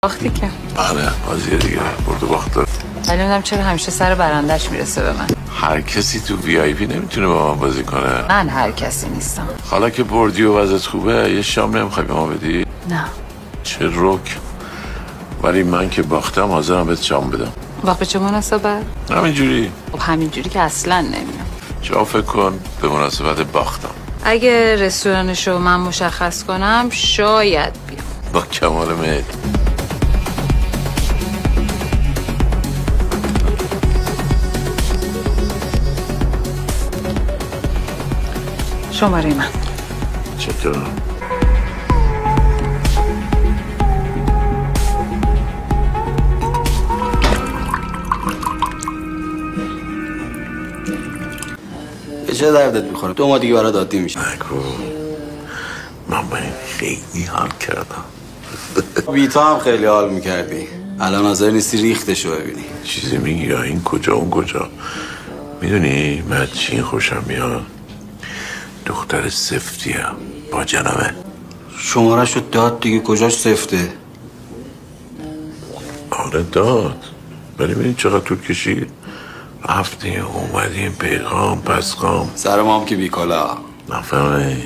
باختی که بله بازیه دیگه برد و باخت داره. ولی نمیدونم چرا همیشه سر برندش میرسه به من. هر کسی تو وی آی پی نمیتونه با من بازی کنه. من هر کسی نیستم. حالا که بردی و وضعت خوبه یه شام نمیخوای به ما بدی؟ نه. چه رک. ولی من که باختم حاضرم بهت شام بدم. وقت به چه مناسبت؟ همینجوری. خب همینجوری که اصلا نمیام. چرا فکر کن به مناسبت باختم. اگه رستورانشو من مشخص کنم شاید بیام. با کمال میل. شماره من. چطور؟ به چه دردت میخوره؟ 2 ماه دیگه برات عادی میشه. نگو. من با این خیلی حال کردم. بیتا هم خیلی حال میکردی. الان حاضر نیستی ریختشو ببینی. چیزی میگی یا این کجا اون کجا؟ میدونی من چی خوشم میاد؟ دختر سفتیه با جنبه. شماره‌شو داد دیگه، کجاش سفته؟ آره داد. ولی ببین چقدر طول کشید. رفتیم اومدیم پیغام پسقام. سر ما هم که بیکالا. نفهمه